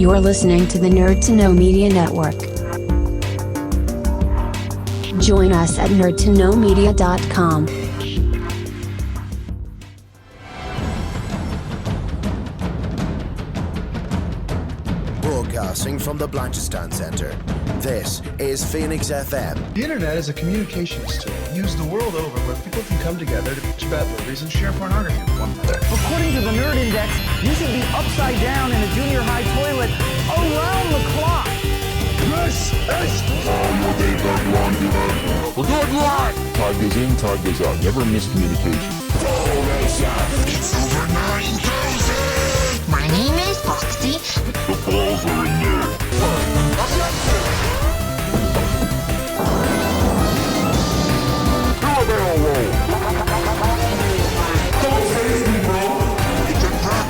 You're listening to the Nerd to Know Media Network. Join us at nerdtoknowmedia.com. Broadcasting from the Blanchistan Center, this is Phoenix FM. The internet is a communications tool used the world over where people can come together to bitch about movies and share pornography with one another. According to the Nerd Index, you should be upside down in a junior high toilet around the clock. This is Time goes in, time goes out. Never miscommunication. It's over 9,000! My name is Foxy. The balls are in there. Do a barrel roll. Don't face me, bro. It's a trap.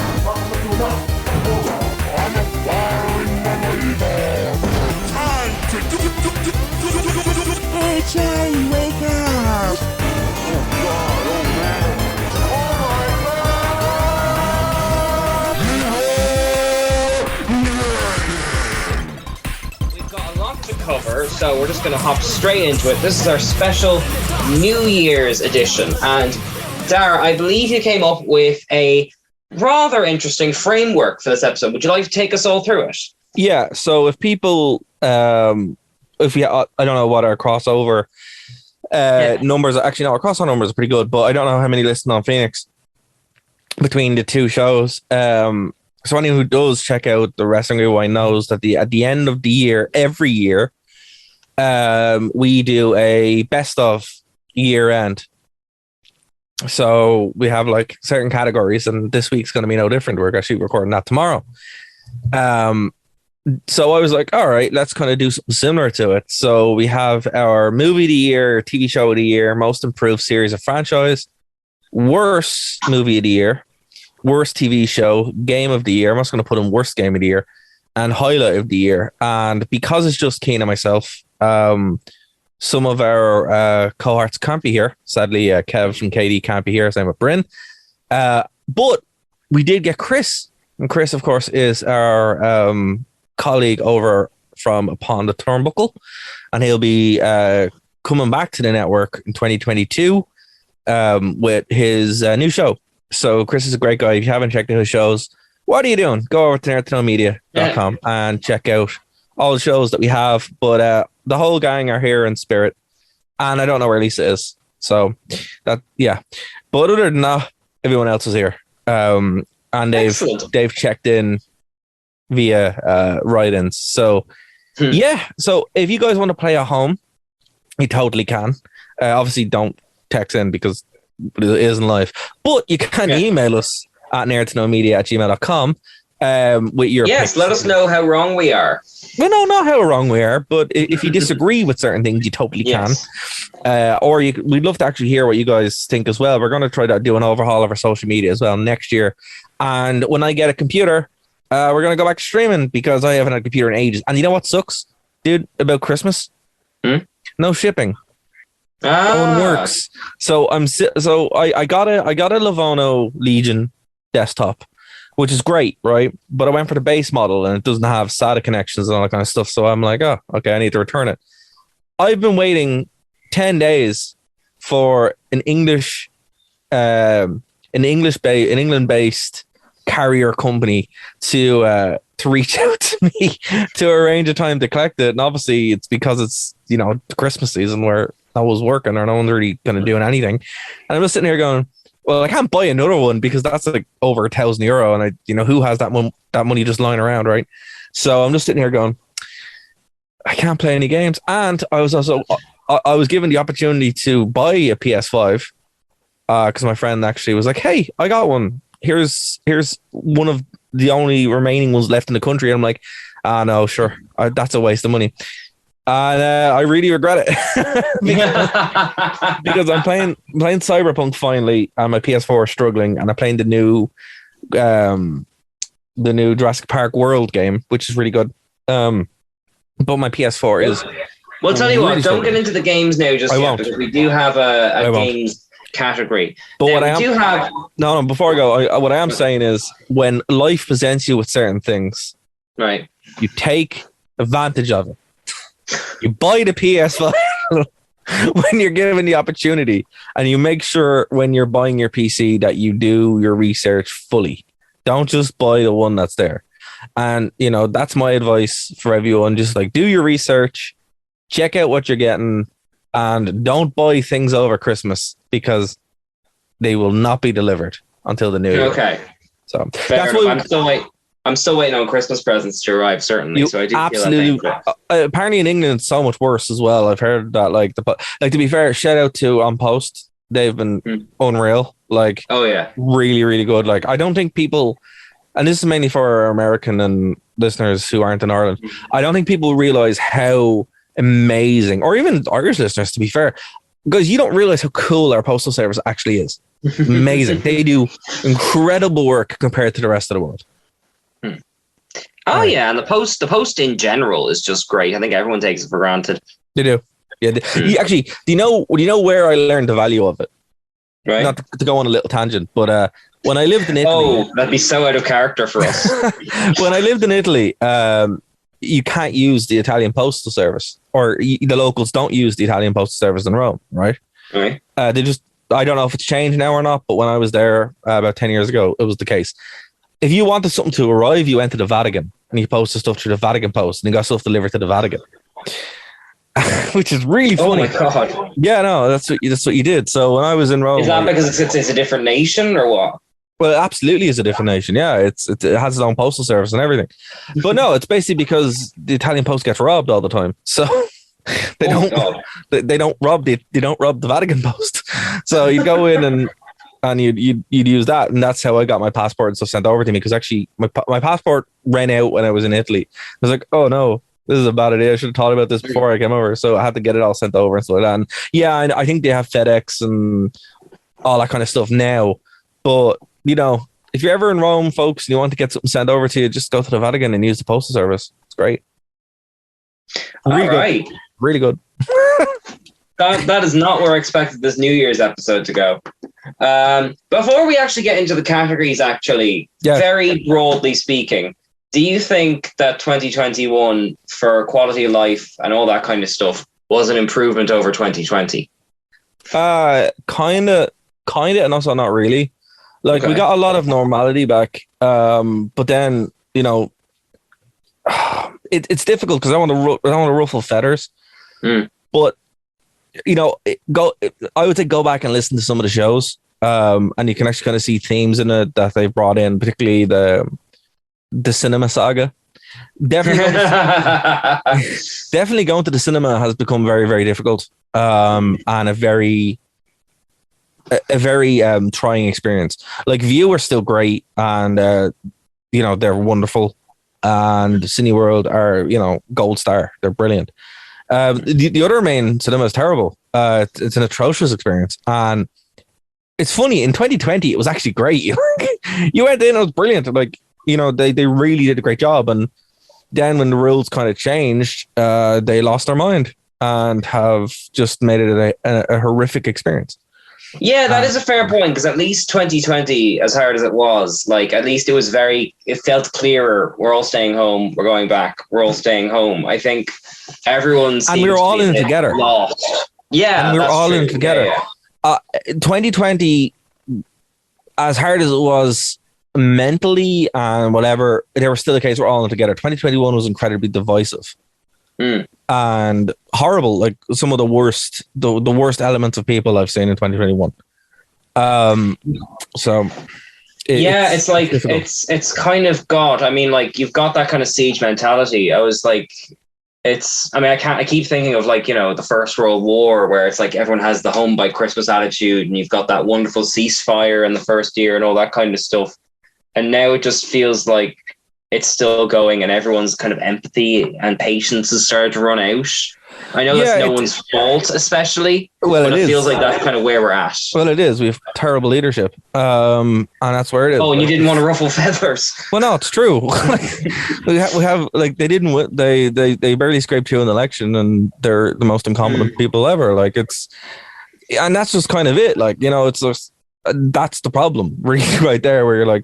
I'm a firing believer. Time to Hey, Charlie, wake up. Oh, God, oh, man. We've got a lot to cover, so we're just going to hop straight into it. This is our special New Year's edition. And Dara, I believe you came up with a rather interesting framework for this episode. Would you like to take us all through it? Yeah, so if people, I don't know what our crossover numbers, actually no, our crossover numbers are pretty good, but I don't know how many listen on Phoenix between the two shows. So anyone who does check out the Wrestling Rewind knows that at the end of the year, every year, we do a best of year end. So we have like certain categories, and this week's going to be no different. We're actually recording that tomorrow. So I was like, all right, let's kind of do something similar to it. So we have our movie of the year, TV show of the year, most improved series of franchise, worst movie of the year, worst TV show, game of the year. I'm also going to put in worst game of the year and highlight of the year. And because it's just Keen and myself, some of our cohorts can't be here. Sadly, Kev and Katie can't be here. Same with Bryn. But we did get Chris. And Chris, of course, is our colleague over from Upon the Turnbuckle. And he'll be coming back to the network in 2022 with his new show. So Chris is a great guy. If you haven't checked out his shows, what are you doing? Go over to nerdtoknowmedia.com and check out all the shows that we have. But the whole gang are here in spirit. And I don't know where Lisa is. So that, yeah. But other than that, everyone else is here. And they've checked in via write-ins. So yeah. So if you guys want to play at home, you totally can. Obviously don't text in because it isn't live, but you can email us at nerdtoknowmedia@gmail.com with your picks. Let us know how wrong we are. Well, no, not how wrong we are, but if you disagree with certain things, you totally can. Or we'd love to actually hear what you guys think as well. We're going to try to do an overhaul of our social media as well next year. And when I get a computer, we're going to go back to streaming because I haven't had a computer in ages. And you know what sucks, dude, about Christmas? No shipping. No one works. So I got a Lavono Legion desktop, which is great, right? But I went for the base model and it doesn't have SATA connections and all that kind of stuff. So I'm like, oh, okay, I need to return it. I've been waiting 10 days for an England-based carrier company to reach out to me to arrange a time to collect it. And obviously it's because it's, the Christmas season where I was working or no one's really going to do anything. And I'm just sitting here going, well, I can't buy another one because that's like over €1,000. And who has that money just lying around, right? So I'm just sitting here going, I can't play any games. And I was given the opportunity to buy a PS5 because my friend actually was like, hey, I got one. Here's one of the only remaining ones left in the country. And I'm like, no, sure. That's a waste of money. And I really regret it because I'm playing Cyberpunk finally, and my PS4 is struggling, and I'm playing the new Jurassic Park World game, which is really good. But my PS4 is. Well, tell you what, don't get into the games now just yet, because we do have a games category. But what I am before I go, what I am saying is when life presents you with certain things, Right. You take advantage of it. You buy the PS5 when you're given the opportunity, and you make sure when you're buying your PC that you do your research fully. Don't just buy the one that's there. And, you know, that's my advice for everyone. Just like do your research, check out what you're getting, and don't buy things over Christmas because they will not be delivered until the new year. Okay. So Fair that's enough. why I'm still waiting on Christmas presents to arrive, certainly. So I do absolutely. feel that pain. Apparently in England it's so much worse as well. I've heard that like to be fair, shout out to On Post. They've been unreal. Like, oh yeah, really, really good. Like, I don't think people, and this is mainly for our American and listeners who aren't in Ireland, I don't think people realize how amazing, or even Irish listeners, to be fair, because you don't realize how cool our postal service actually is. Amazing. They do incredible work compared to the rest of the world. Oh yeah, and the post in general is just great. I think everyone takes it for granted. They do. Yeah. Actually, do you know where I learned the value of it? Right. Not to go on a little tangent, but when I lived in Italy, oh, that'd be so out of character for us. When I lived in Italy, you can't use the Italian postal service, or the locals don't use the Italian postal service in Rome, right? Right. They just, I don't know if it's changed now or not, but when I was there about 10 years ago, it was the case. If you wanted something to arrive, you went to the Vatican and you posted stuff through the Vatican post, and you got stuff delivered to the Vatican. Which is really funny. Oh my god! Yeah, no, that's what you did. So when I was in Rome, is that because it's a different nation or what? Well, it absolutely is a different nation. Yeah, it has its own postal service and everything. But no, it's basically because the Italian post gets robbed all the time. So they don't rob the Vatican post. So you'd go in and you'd use that, and that's how I got my passport and stuff sent over to me. Because actually, my passport ran out when I was in Italy. I was like, oh no, this is a bad idea. I should have thought about this before I came over. So I had to get it all sent over and stuff like that. And yeah, I think they have FedEx and all that kind of stuff now. But, you know, if you're ever in Rome, folks, and you want to get something sent over to you, just go to the Vatican and use the postal service. It's great. Really all right. Good. Really good. That is not where I expected this New Year's episode to go. Before we actually get into the categories, very broadly speaking, do you think that 2021 for quality of life and all that kind of stuff was an improvement over 2020? Kind of, and also not really. Like, we got a lot of normality back, but then, you know, it's difficult because I don't want to ruffle feathers. But, you know, I would say go back and listen to some of the shows, and you can actually kind of see themes in it that they've brought in, particularly the cinema saga. Definitely going to the cinema has become very, very difficult, and a very trying experience. Like, View are still great, and you know, they're wonderful, and Cineworld are, you know, gold star. They're brilliant. The other main cinema is terrible. It's an atrocious experience, and it's funny, in 2020 it was actually great. You went in, it was brilliant. Like, you know, they really did a great job, and then when the rules kind of changed, they lost their mind and have just made it a horrific experience. Yeah, that is a fair point, because at least 2020, as hard as it was, like, at least it felt clearer. We're all staying home. We're going back. We're all staying home. I think everyone seems, and we were all in together. Lost. Yeah, and we were all in together. Yeah. 2020, as hard as it was mentally and whatever, there was still a case we're all in together. 2021 was incredibly divisive. And horrible, like some of the worst elements of people I've seen in 2021. So it's like difficult. It's kind of got, I mean, like, you've got that kind of siege mentality. I keep thinking of, like, you know, the First World War, where it's like everyone has the home by Christmas attitude, and you've got that wonderful ceasefire in the first year and all that kind of stuff. And now it just feels like it's still going, and everyone's kind of empathy and patience has started to run out. I know that's no one's fault, especially, but it feels like that's kind of where we're at. Well, it is. We have terrible leadership, and that's where it is. Oh, and you didn't want to ruffle feathers. Well, no, it's true. we have like, they didn't win. They barely scraped through an election, and they're the most incompetent people ever. Like, and that's just kind of it. Like, you know, it's just, that's the problem, really, right there, where you're like,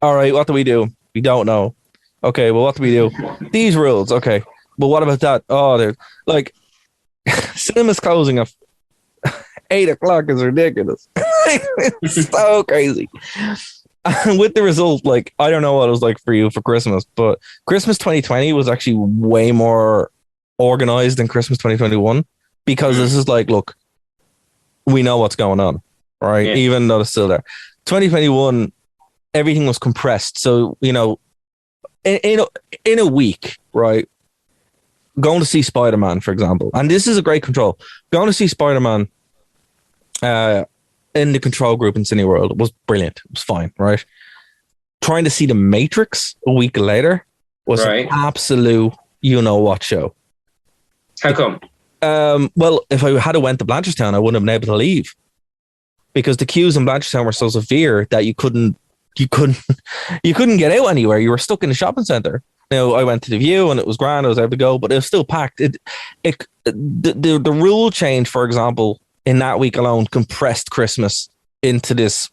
all right, what do? We don't know. Okay, well, what do we do? These rules. Okay, but what about that? Oh, they're like cinemas closing at 8 o'clock is ridiculous. It's so crazy. And with the result, like, I don't know what it was like for you for Christmas, but Christmas 2020 was actually way more organized than Christmas 2021 because this is like, look, we know what's going on, right? Yeah. Even though it's still there. 2021, everything was compressed. So, you know, in a week, right? Going to see Spider-Man, for example, and this is a great control. Going to see Spider-Man in the control group in Cineworld was brilliant. It was fine, right? Trying to see The Matrix a week later was an absolute you-know-what show. How come? Well, if I had went to Blanchardstown, I wouldn't have been able to leave because the queues in Blanchardstown were so severe that you couldn't get out anywhere. You were stuck in the shopping centre. Now, I went to the View and it was grand. I was able to go, but it was still packed. The rule change, for example, in that week alone, compressed Christmas into this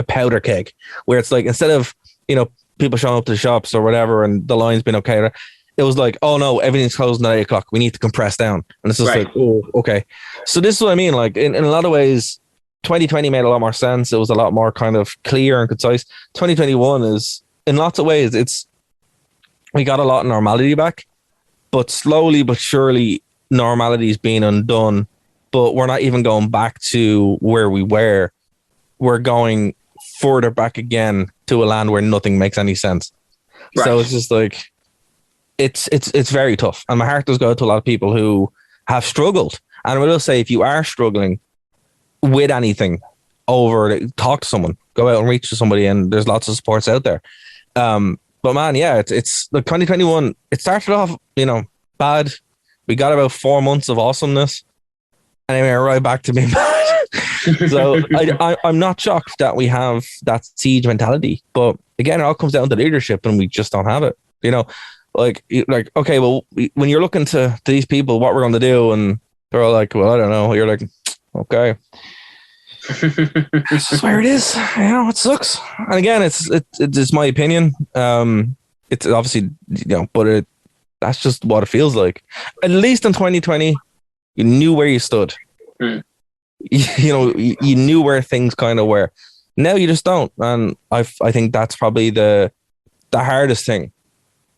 powder keg, where it's like instead of, you know, people showing up to the shops or whatever, and the line's been okay, it was like, oh no, everything's closing at 8 o'clock. We need to compress down, and it's just like, oh, okay. So this is what I mean. Like in a lot of ways, 2020 made a lot more sense. It was a lot more kind of clear and concise. 2021 is, in lots of ways, we got a lot of normality back, but slowly but surely normality is being undone. But we're not even going back to where we were. We're going further back again to a land where nothing makes any sense. Right. So it's just like, it's very tough. And my heart does go out to a lot of people who have struggled. And I will say, if you are struggling with anything, talk to someone, go out and reach to somebody, and there's lots of supports out there. But man, yeah, it's like 2021. It started off, you know, bad. We got about 4 months of awesomeness, and then we were right back to being bad. So I'm not shocked that we have that siege mentality. But again, it all comes down to leadership, and we just don't have it. You know, like okay, well, when you're looking to these people, what we're going to do, and they're all like, well, I don't know. You're like, okay. This is where it is. You know, it sucks. And again, it's my opinion. It's obviously, you know, but that's just what it feels like. At least in 2020, you knew where you stood. You know, you knew where things kind of were. Now you just don't, and I think that's probably the hardest thing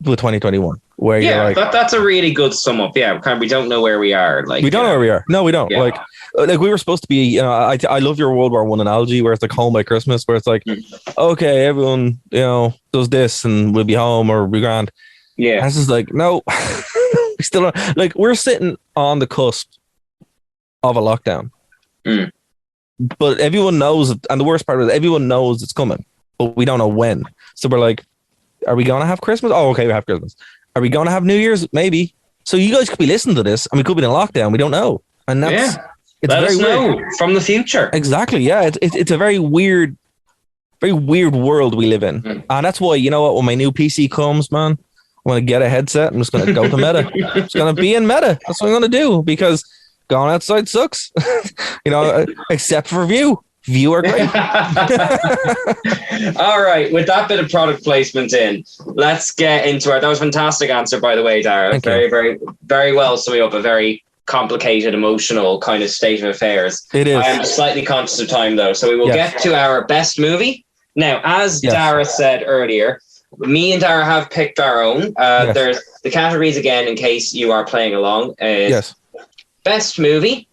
with 2021. Where you're like, that's a really good sum up. Yeah, we don't know where we are. Like, we don't know where we are. No, we don't. Yeah. Like we were supposed to be. You know, I love your World War I analogy, where it's like home by Christmas, where it's like, okay, everyone, you know, does this, and we'll be home or be grand. Yeah, and it's just like, no, we still don't. Like, we're sitting on the cusp of a lockdown, but everyone knows it, and the worst part is everyone knows it's coming, but we don't know when. So we're like, are we gonna have Christmas? Oh, okay, we have Christmas. Are we going to have New Year's? Maybe. So you guys could be listening to this, and we could be in lockdown. We don't know, and that's it's Let very us know weird. From the future. Exactly. Yeah, it's a very weird world we live in, and that's why, you know what? When my new PC comes, man, I'm gonna get a headset. I'm just gonna go to Meta. It's gonna be in Meta. That's what I'm gonna do, because going outside sucks. You know, except for View are great. All right, with that bit of product placement in, let's get into it. That was a fantastic answer, by the way, Dara. Very, very, very well summing up a very complicated, emotional kind of state of affairs. It is. I am slightly conscious of time, though, so we will get to our best movie. Now, as Dara said earlier, me and Dara have picked our own. There's the categories again, in case you are playing along. Best movie.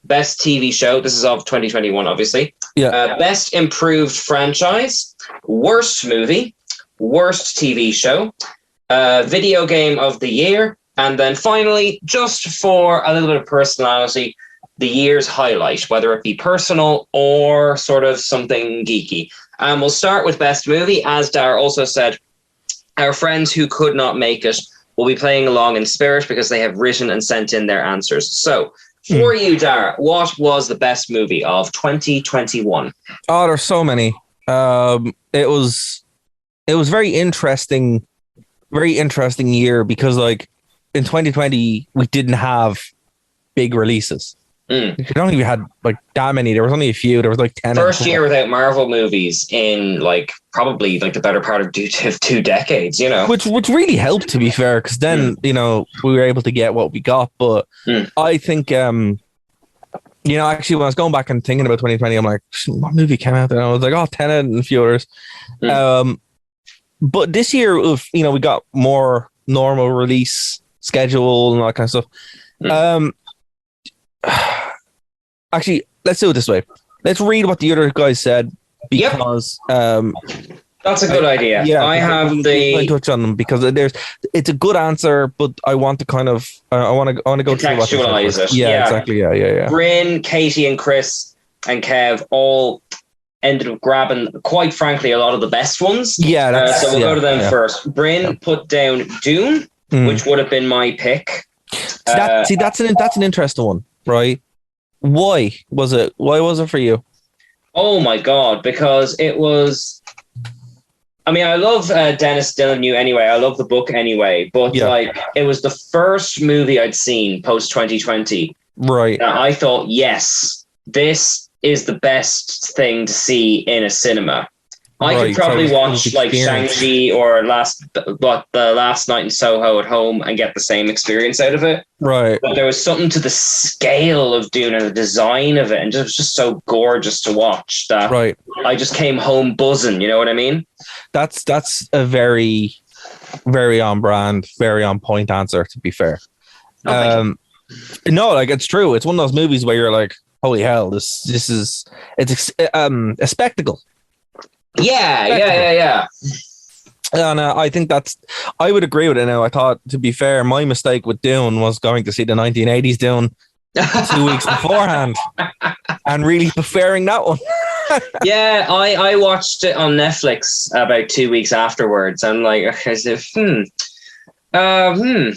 Best TV show. This is of 2021, obviously. Best improved franchise. Worst movie. Worst TV show. Video game of the year. And then finally, just for a little bit of personality, the year's highlight, whether it be personal or sort of something geeky. And we'll start with best movie. As Dara also said, our friends who could not make it will be playing along in spirit because they have written and sent in their answers. So, for you, Dara, what was the best movie of 2021? Oh, there's so many. It was very interesting year because, like, in 2020 we didn't have big releases. Mm. I don't think we had like that many. There was only a few. There was like 10. First year without Marvel movies in like probably like the better part of 2 decades, you know. Which really helped, to be fair, because then we were able to get what we got. But I think actually when I was going back and thinking about 2020, I'm like, what movie came out? And I was like, oh, Tenet and a few others. But this year, we got more normal release schedule and all that kind of stuff. Actually, let's do it this way. Let's read what the other guys said, because that's a good idea. Yeah, I have the touch on them because it's a good answer, but I want to kind of I want to go through contextualize it. Yeah, exactly. Yeah. Bryn, Katie, and Chris and Kev all ended up grabbing, quite frankly, a lot of the best ones. Yeah, so we'll go to them first. Bryn put down Dune, which would have been my pick. That's an interesting one, right? Why was it for you? Oh my god, because it was. I mean, I love Dennis Villeneuve anyway. I love the book anyway, but it was the first movie I'd seen post 2020. Right. And I thought, yes, this is the best thing to see in a cinema. I could probably watch like Shang-Chi or the Last Night in Soho at home and get the same experience out of it. Right. But there was something to the scale of Dune and the design of it, and it was just so gorgeous to watch that I just came home buzzing. You know what I mean? That's a very, very on brand, very on point answer, to be fair. No, like it's true. It's one of those movies where you're like, holy hell, this is a spectacle. Yeah. And I think I would agree with it now. I thought, to be fair, my mistake with Dune was going to see the 1980s Dune 2 weeks beforehand and really preferring that one. Yeah, I watched it on Netflix about 2 weeks afterwards. I'm like, as if, I mean,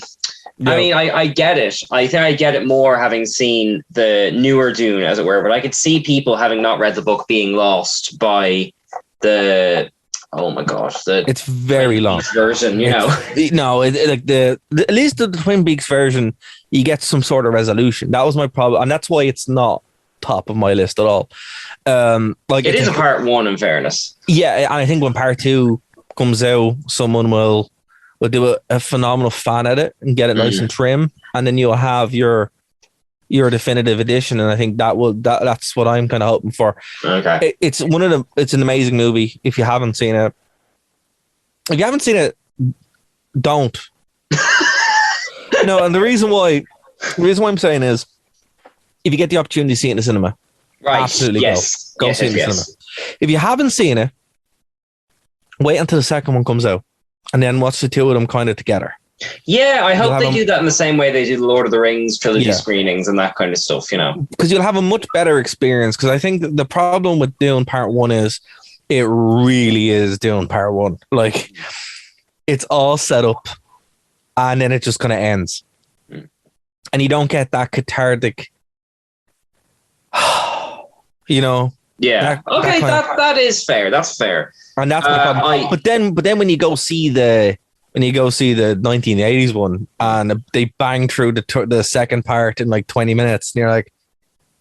I get it. I think I get it more having seen the newer Dune, as it were, but I could see people having not read the book being lost by oh my god, it's very long version, like at least the Twin Peaks version, you get some sort of resolution. That was my problem, and that's why it's not top of my list at all. Like it is a part one, in fairness. Yeah, and I think when part two comes out, someone will do a phenomenal fan edit and get it nice and trim, and then you'll have your definitive edition, and I think that's what I'm kind of hoping for. Okay, it's an amazing movie. If you haven't seen it, don't. No, and the reason why I'm saying is, if you get the opportunity to see it in the cinema, absolutely go see it in the cinema. If you haven't seen it, wait until the second one comes out, and then watch the two of them kind of together. Yeah, I hope they do that in the same way they do the Lord of the Rings trilogy screenings and that kind of stuff, Because you'll have a much better experience. Because I think the problem with Dune Part 1 is it really is Dune Part 1. Like, it's all set up and then it just kind of ends. And you don't get that cathartic, Yeah. That is fair. That's fair. And that's my problem. But then when you go see the 1980s one and they bang through the second part in like 20 minutes and you're like,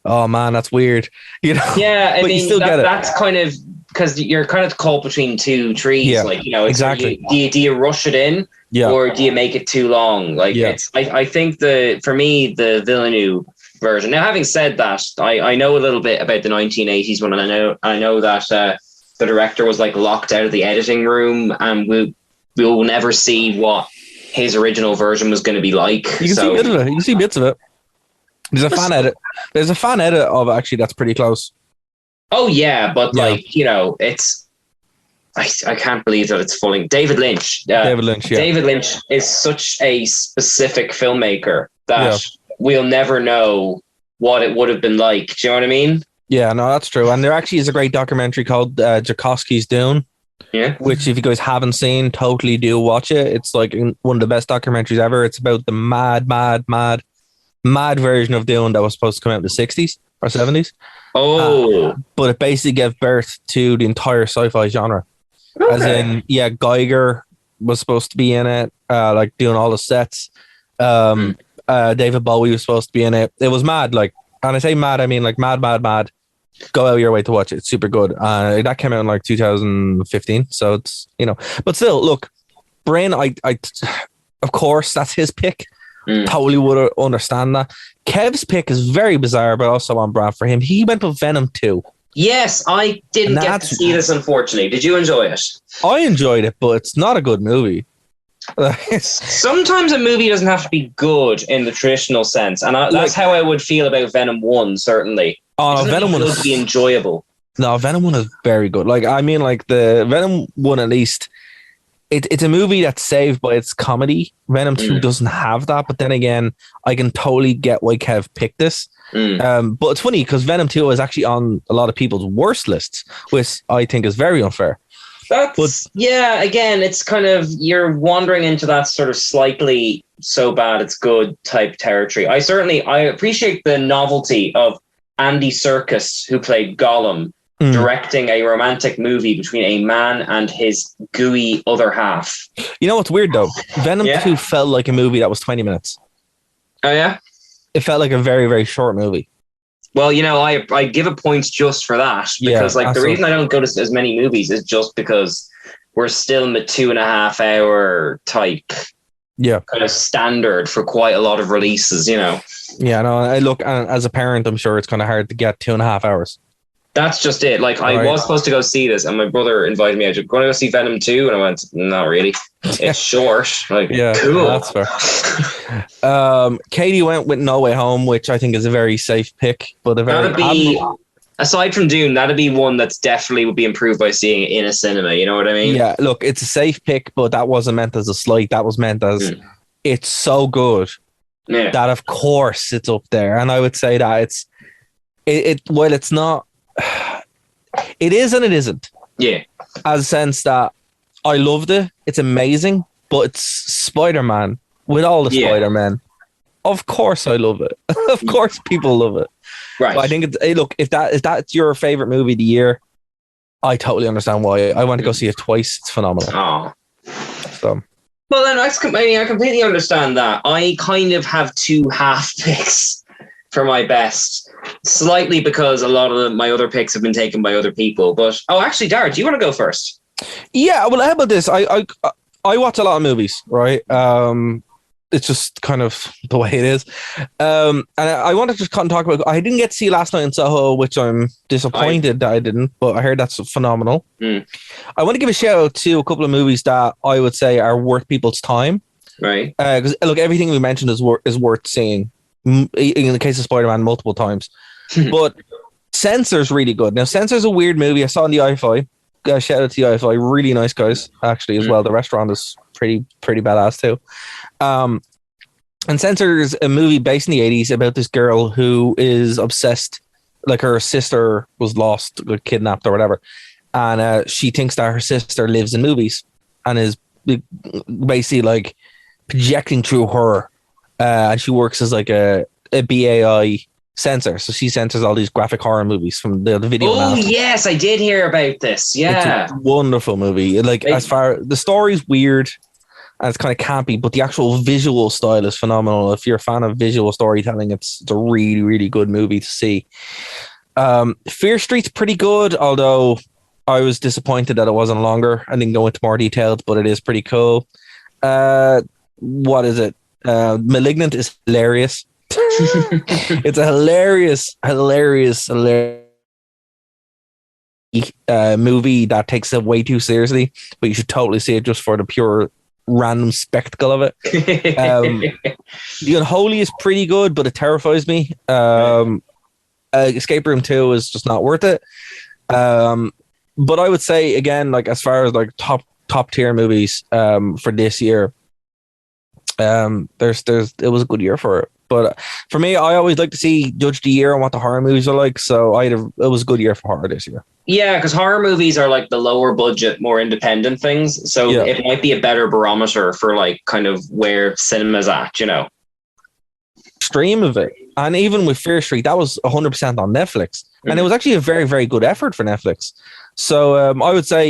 oh man, that's weird. Yeah, I mean, that's kind of because you're kind of caught between two trees. Yeah, like, exactly. Do you rush it in or do you make it too long? Like, I think for me, the Villeneuve version. Now, having said that, I know a little bit about the 1980s one, and I know that the director was like locked out of the editing room, and we'll never see what his original version was going to be like. You can see bits of it. You can see bits of it. There's a fan edit. There's a fan edit of it, actually, that's pretty close. Oh yeah, but it's I can't believe that it's fully David Lynch. David Lynch is such a specific filmmaker that we'll never know what it would have been like. Do you know what I mean? Yeah, no, that's true. And there actually is a great documentary called Tchaikovsky's Dune. Yeah. Which, if you guys haven't seen, totally do watch it. It's like one of the best documentaries ever. It's about the mad version of Dune that was supposed to come out in the 60s or 70s. Oh. But it basically gave birth to the entire sci-fi genre. Okay. As in, Geiger was supposed to be in it, like doing all the sets. David Bowie was supposed to be in it. It was mad. Like, And I say mad, I mean like mad, mad, mad. Go out of your way to watch it. It's super good. That came out in like 2015. So it's, but still, look, Brain, of course, that's his pick. Totally would understand that. Kev's pick is very bizarre, but also on brand for him. He went with Venom 2. Yes, I didn't get to see this, unfortunately. Did you enjoy it? I enjoyed it, but it's not a good movie. Sometimes a movie doesn't have to be good in the traditional sense, and that's how I would feel about Venom 1, certainly. Oh, Venom 1 is be enjoyable. No, Venom 1 is very good. Like, I mean, like the Venom 1 at least, it's a movie that's saved by its comedy. Venom 2 doesn't have that, but then again, I can totally get why Kev picked this. But it's funny because Venom 2 is actually on a lot of people's worst lists, which I think is very unfair. Again, it's kind of, you're wandering into that sort of slightly so bad it's good type territory. I appreciate the novelty of Andy Serkis, who played Gollum, directing a romantic movie between a man and his gooey other half. You know what's weird though? Venom 2 felt like a movie that was 20 minutes. Oh yeah? It felt like a very, very short movie. Well, I give it points just for that, because the reason I don't go to as many movies is just because we're still in the 2.5 hour type kind of standard for quite a lot of releases, Yeah, no, I look, as a parent, I'm sure it's kind of hard to get 2.5 hours. That's just it. Like, I was supposed to go see this, and my brother invited me. I was going to go see Venom 2, and I went, not really. It's short. Like, cool. That's fair. Katie went with No Way Home, which I think is a very safe pick, but aside from Dune, that'd be one that's definitely would be improved by seeing it in a cinema. You know what I mean? Yeah. Look, it's a safe pick, but that wasn't meant as a slight. That was meant as it's so good that of course it's up there, and I would say that while it's not. It is and it isn't. Yeah. As a sense that I loved it. It's amazing, but it's Spider-Man with all the Spider-Men. Of course I love it. Of course people love it. Right. But I think if that's your favorite movie of the year, I totally understand why. I want to go see it twice. It's phenomenal. Oh. So. Well, then I completely understand that. I kind of have two half picks for my best. Slightly because a lot of my other picks have been taken by other people. But actually, Dara, do you want to go first? Yeah, well, how about this? I watch a lot of movies, right? It's just kind of the way it is. And I wanted to just kind of talk about. I didn't get to see Last Night in Soho, which I'm disappointed that I didn't, but I heard that's phenomenal. I want to give a shout out to a couple of movies that I would say are worth people's time. Right. Because look, everything we mentioned is worth seeing. In the case of Spider-Man, multiple times. But Censor's really good. Now, Censor's a weird movie. I saw it in the i5. Shout out to the i5. Really nice guys, actually, as well. The restaurant is pretty badass too. And Censor's a movie based in the 80s about this girl who is obsessed. Like, her sister was lost, kidnapped or whatever. And she thinks that her sister lives in movies and is basically like projecting through her. And she works as like a BAI censor, so she censors all these graphic horror movies from the video. Oh yes, I did hear about this. Yeah, it's a wonderful movie. Like, as far the story's weird and it's kind of campy, but the actual visual style is phenomenal. If you're a fan of visual storytelling, it's a really, really good movie to see. Fear Street's pretty good, although I was disappointed that it wasn't longer. I didn't go into more details, but it is pretty cool. What is it? Malignant is hilarious. It's a hilarious movie that takes it way too seriously, but you should totally see it just for the pure random spectacle of it. The Unholy is pretty good, but it terrifies me. Escape Room 2 is just not worth it. But I would say, again, like, as far as like top tier movies for this year, it was a good year for it. But for me, I always like to judge the year on what the horror movies are like. So it was a good year for horror this year. Yeah, because horror movies are like the lower budget, more independent things. So it might be a better barometer for like kind of where cinema's at, Stream of it. And even with Fear Street, that was 100% on Netflix. And it was actually a very, very good effort for Netflix. So I would say,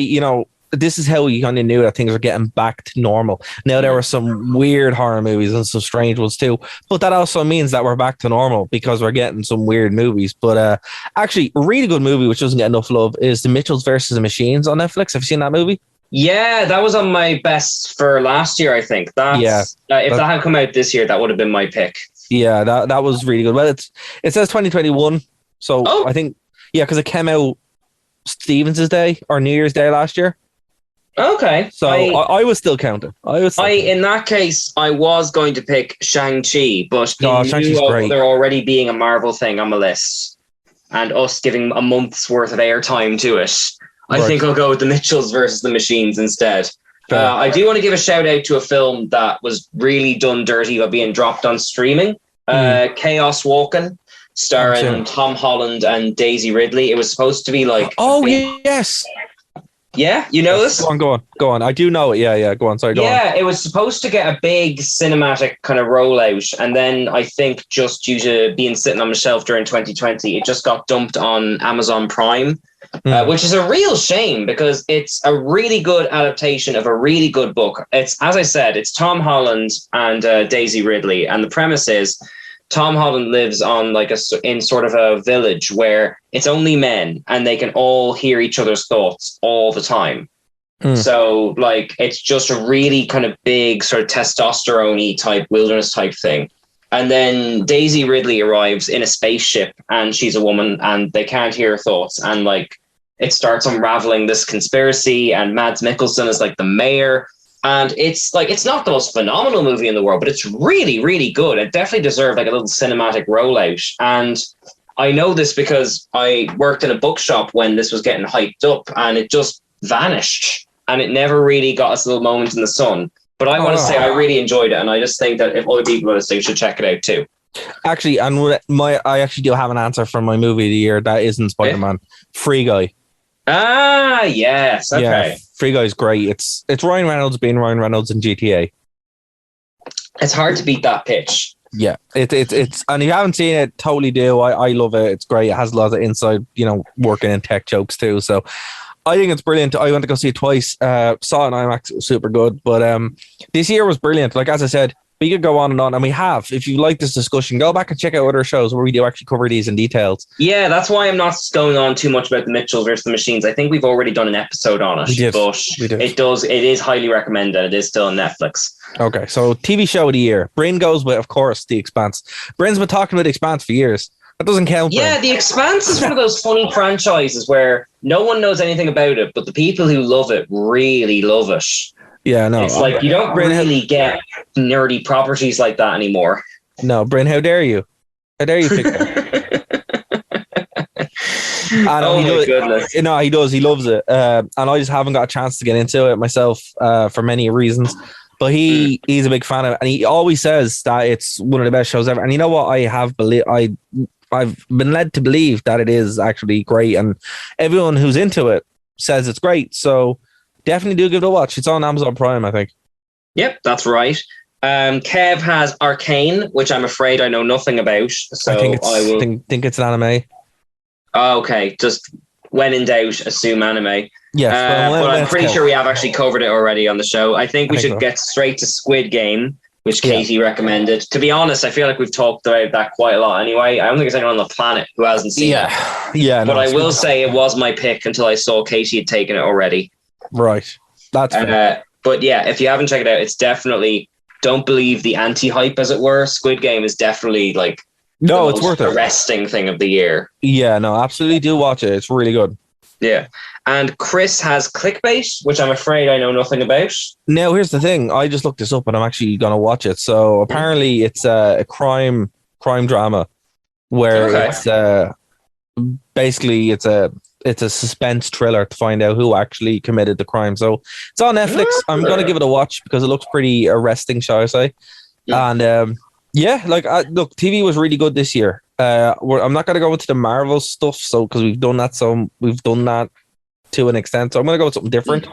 this is how we kind of knew that things were getting back to normal. Now there were some weird horror movies and some strange ones too, but that also means that we're back to normal because we're getting some weird movies. But actually, a really good movie which doesn't get enough love is The Mitchells versus the Machines on Netflix. Have you seen that movie? Yeah, that was on my best for last year, I think. If that had come out this year, that would have been my pick. Yeah, that was really good. Well, it says 2021, so I think because it came out Stevens' Day or New Year's Day last year. Okay, so I was still counting. In that case, I was going to pick Shang-Chi, but Shang-Chi's great. There already being a Marvel thing on my list, and us giving a month's worth of airtime to it, I think I'll go with The Mitchells versus the Machines instead. I do want to give a shout out to a film that was really done dirty by being dropped on streaming. Chaos Walking, starring Tom Holland and Daisy Ridley. It was supposed to be like... Oh, yes. Yeah, you know this? Go on. I do know it. Yeah. Go on. Sorry, go on. Yeah, it was supposed to get a big cinematic kind of rollout. And then I think just due to being sitting on the shelf during 2020, it just got dumped on Amazon Prime, which is a real shame because it's a really good adaptation of a really good book. It's, as I said, it's Tom Holland and Daisy Ridley. And the premise is Tom Holland lives on in sort of a village where it's only men and they can all hear each other's thoughts all the time. So it's just a really kind of big sort of testosterone-y type wilderness type thing. And then Daisy Ridley arrives in a spaceship and she's a woman and they can't hear her thoughts. And it starts unraveling this conspiracy and Mads Mikkelsen is the mayor. And it's not the most phenomenal movie in the world, but it's really, really good. It definitely deserved a little cinematic rollout. And I know this because I worked in a bookshop when this was getting hyped up and it just vanished. And it never really got us a little moment in the sun. But I want to say I really enjoyed it. And I just think that if other people are listening, should check it out too. Actually, I actually do have an answer for my movie of the year. That isn't Spider-Man. Free Guy. Ah, yes. Okay. Yeah, Free Guy's great. It's Ryan Reynolds being Ryan Reynolds in GTA. It's hard to beat that pitch. Yeah, it's and if you haven't seen it, totally do. I love it. It's great. It has lots of inside, working in tech jokes too. So I think it's brilliant. I went to go see it twice. Saw it in IMAX. It was super good. But this year was brilliant. As I said, we could go on, and we have. If you like this discussion, go back and check out other shows where we do actually cover these in details. Yeah, that's why I'm not going on too much about the Mitchells versus the Machines. I think we've already done an episode on it. We did. It is highly recommended. It is still on Netflix. Okay, so TV show of the year. Brain goes with, of course, The Expanse. Brain's been talking about The Expanse for years. That doesn't count. Yeah, Brain. The Expanse is one of those funny franchises where no one knows anything about it, but the people who love it really love it. Yeah, no. It's you don't really get nerdy properties like that anymore. No, Bryn, how dare you? How dare you pick that? Oh my goodness. No, he does. He loves it. And I just haven't got a chance to get into it myself for many reasons. But he's a big fan of it. And he always says that it's one of the best shows ever. And you know what? I've been led to believe that it is actually great. And everyone who's into it says it's great. So definitely do give it a watch. It's on Amazon Prime, I think. Yep, that's right. Kev has Arcane, which I'm afraid I know nothing about. So I think it's an anime. Oh, okay, just when in doubt, assume anime. Yes, but I'm pretty sure we have actually covered it already on the show. I think we should get straight to Squid Game, which Katie recommended. To be honest, I feel like we've talked about that quite a lot anyway. I don't think there's anyone on the planet who hasn't seen it. Yeah, but I will say it was my pick until I saw Katie had taken it already. Right. That's fair. But yeah, if you haven't checked it out, it's definitely, don't believe the anti-hype, as it were. Squid Game is definitely it's worth it. Arresting thing of the year. Yeah, no, absolutely do watch it. It's really good. Yeah. And Chris has Clickbait, which I'm afraid I know nothing about. Now, here's the thing. I just looked this up and I'm actually going to watch it. So apparently it's a crime drama where it's basically it's a suspense thriller to find out who actually committed the crime. So it's on Netflix. I'm going to give it a watch because it looks pretty arresting, shall I say. And look, TV was really good this year. I'm not going to go into the Marvel stuff, because we've done that. So we've done that to an extent. So I'm going to go with something different.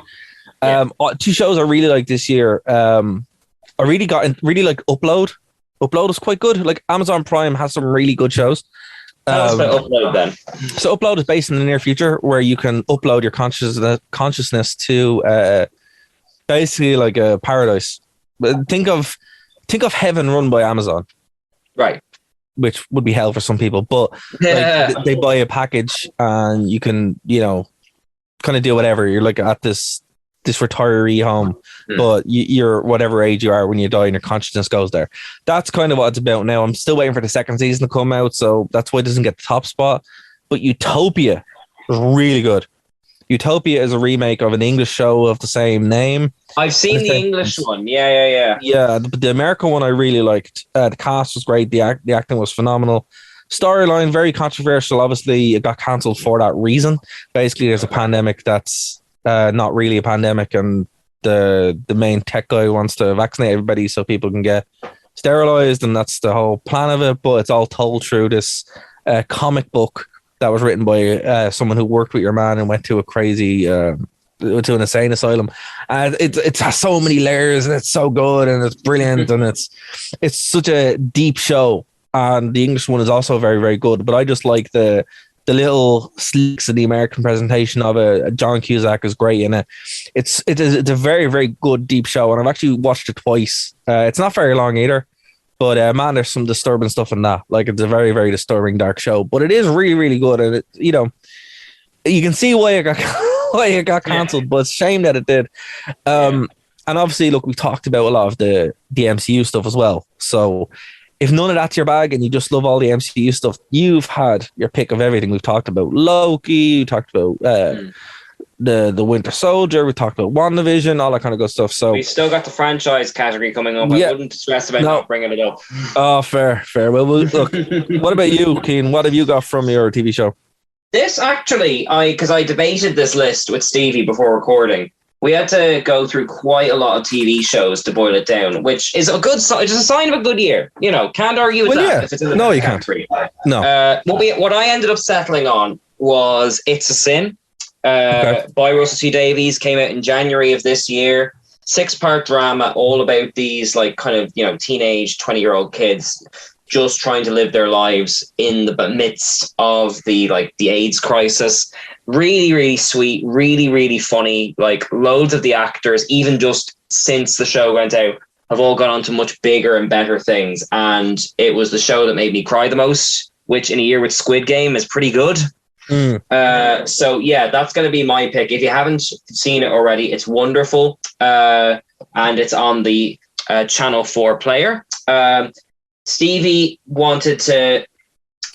Two shows I really like this year. I really like Upload. Upload is quite good. Amazon Prime has some really good shows. Tell us about Upload then. So Upload is based in the near future where you can upload your consciousness to basically like a paradise. But think of heaven run by Amazon. Right. Which would be hell for some people, but like, they buy a package and you can, kind of do whatever. You're like at this retiree home, but you're whatever age you are when you die and your consciousness goes there. That's kind of what it's about now. I'm still waiting for the second season to come out, so that's why it doesn't get the top spot. But Utopia is really good. Utopia is a remake of an English show of the same name. I've seen the English one. Yeah. Yeah, the American one I really liked. The cast was great. The acting was phenomenal. Storyline, very controversial. Obviously, it got cancelled for that reason. Basically, there's a pandemic that's not really a pandemic, and the main tech guy wants to vaccinate everybody so people can get sterilized, and that's the whole plan of it. But it's all told through this comic book that was written by someone who worked with your man and went to a crazy to an insane asylum. And it has so many layers, and it's so good, and it's brilliant, and it's such a deep show. And the English one is also very, very good. But I just like the little sleeks of the American presentation of it. John Cusack is great in it. It's a very, very good deep show, and I've actually watched it twice. It's not very long either. But man, there's some disturbing stuff in that. Like, it's a very, very disturbing, dark show. But it is really, really good. And you can see why it got cancelled. But it's a shame that it did. And obviously, look, we talked about a lot of the MCU stuff as well. So if none of that's your bag and you just love all the MCU stuff, you've had your pick of everything. We've talked about Loki. We talked about the Winter Soldier. We talked about WandaVision, all that kind of good stuff. So we still got the franchise category coming up. I wouldn't stress about not bringing it up. Oh, fair. Well, look, what about you, Keane? What have you got from your TV show? This actually, because I debated this list with Stevie before recording. We had to go through quite a lot of TV shows to boil it down, which is a good sign. It's a sign of a good year. Can't argue with that. Yeah. If it's in the No, you category. can't. No. What I ended up settling on was It's a Sin. By Russell T Davies, came out in January of this year. 6-part drama, all about these teenage 20-year-old kids just trying to live their lives in the midst of the AIDS crisis. Really, really sweet, really, really funny. Like, loads of the actors, even just since the show went out, have all gone on to much bigger and better things. And it was the show that made me cry the most, which in a year with Squid Game is pretty good. So yeah, that's going to be my pick. If you haven't seen it already, it's wonderful. And it's on the Channel 4 player. Stevie wanted to